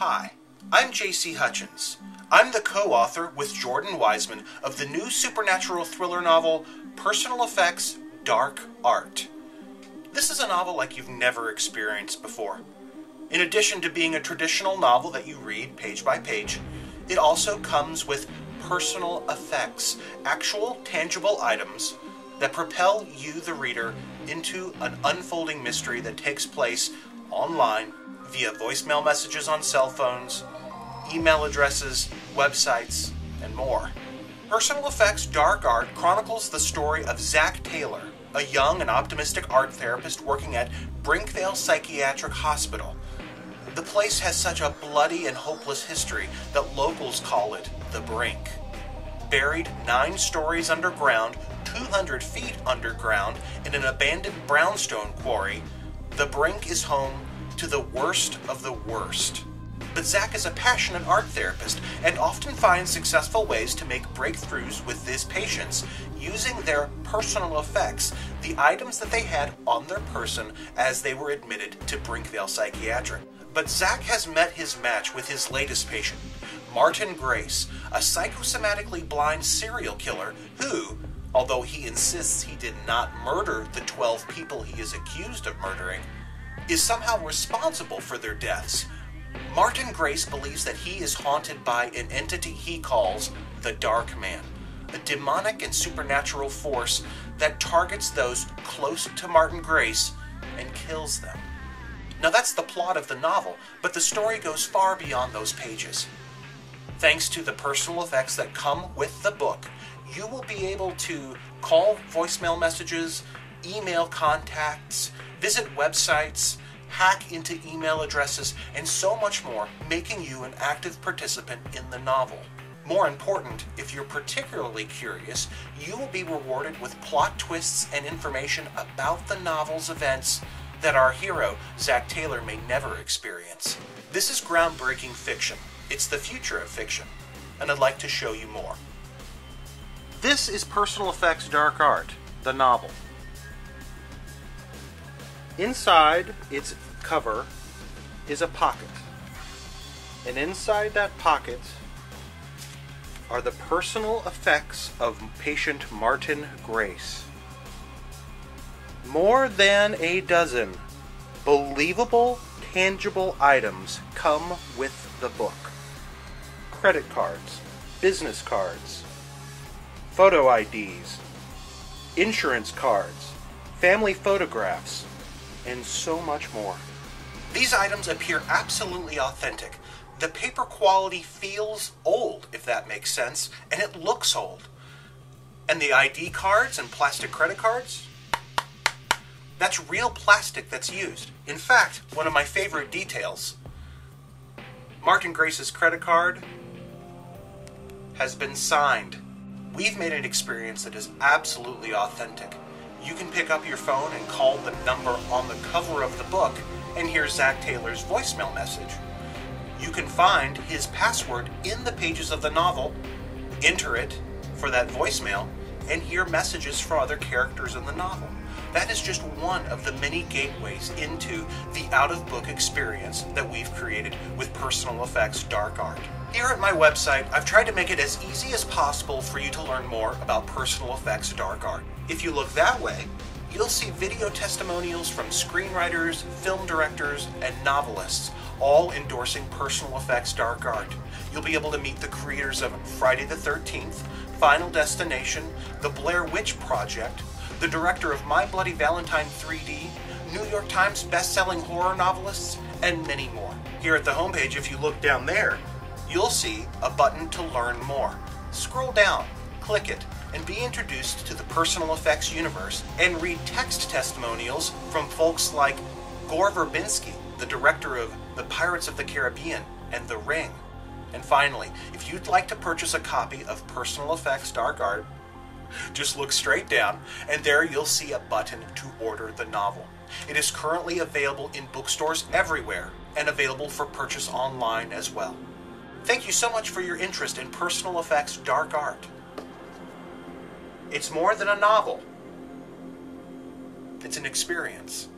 Hi, I'm J.C. Hutchins. I'm the co-author with Jordan Wiseman of the new supernatural thriller novel, Personal Effects, Dark Art. This is a novel like you've never experienced before. In addition to being a traditional novel that you read page by page, it also comes with personal effects, actual tangible items that propel you, the reader, into an unfolding mystery that takes place online via voicemail messages on cell phones, email addresses, websites, and more. Personal Effects Dark Art chronicles the story of Zach Taylor, a young and optimistic art therapist working at Brinkvale Psychiatric Hospital. The place has such a bloody and hopeless history that locals call it the Brink. Buried 9 stories underground, 200 feet underground, in an abandoned brownstone quarry, the Brink is home to the worst of the worst. But Zach is a passionate art therapist and often finds successful ways to make breakthroughs with his patients using their personal effects, the items that they had on their person as they were admitted to Brinkvale Psychiatric. But Zach has met his match with his latest patient, Martin Grace, a psychosomatically blind serial killer who, although he insists he did not murder the 12 people he is accused of murdering, is somehow responsible for their deaths. Martin Grace believes that he is haunted by an entity he calls the Dark Man, a demonic and supernatural force that targets those close to Martin Grace and kills them. Now that's the plot of the novel, but the story goes far beyond those pages. Thanks to the personal effects that come with the book, you will be able to call voicemail messages, email contacts, visit websites, hack into email addresses, and so much more, making you an active participant in the novel. More important, if you're particularly curious, you will be rewarded with plot twists and information about the novel's events that our hero, Zach Taylor, may never experience. This is groundbreaking fiction. It's the future of fiction, and I'd like to show you more. This is Personal Effects Dark Art, the novel. Inside its cover is a pocket, and inside that pocket are the personal effects of patient Martin Grace. More than a dozen believable, tangible items come with the book. Credit cards, business cards, photo IDs, insurance cards, family photographs, and so much more. These items appear absolutely authentic. The paper quality feels old, if that makes sense, and it looks old. And the ID cards and plastic credit cards? That's real plastic that's used. In fact, one of my favorite details, Martin Grace's credit card has been signed. We've made an experience that is absolutely authentic. You can pick up your phone and call the number on the cover of the book and hear Zach Taylor's voicemail message. You can find his password in the pages of the novel, enter it for that voicemail, and hear messages from other characters in the novel. That is just one of the many gateways into the out-of-book experience that we've created with Personal Effects Dark Art. Here at my website, I've tried to make it as easy as possible for you to learn more about Personal Effects Dark Art. If you look that way, you'll see video testimonials from screenwriters, film directors, and novelists, all endorsing Personal Effects Dark Art. You'll be able to meet the creators of Friday the 13th, Final Destination, The Blair Witch Project, the director of My Bloody Valentine 3D, New York Times best-selling horror novelists, and many more. Here at the homepage, if you look down there, you'll see a button to learn more. Scroll down, click it, and be introduced to the Personal Effects universe and read text testimonials from folks like Gore Verbinski, the director of The Pirates of the Caribbean and The Ring. And finally, if you'd like to purchase a copy of Personal Effects Dark Art, just look straight down, and there you'll see a button to order the novel. It is currently available in bookstores everywhere and available for purchase online as well. Thank you so much for your interest in Personal Effects Dark Art. It's more than a novel. It's an experience.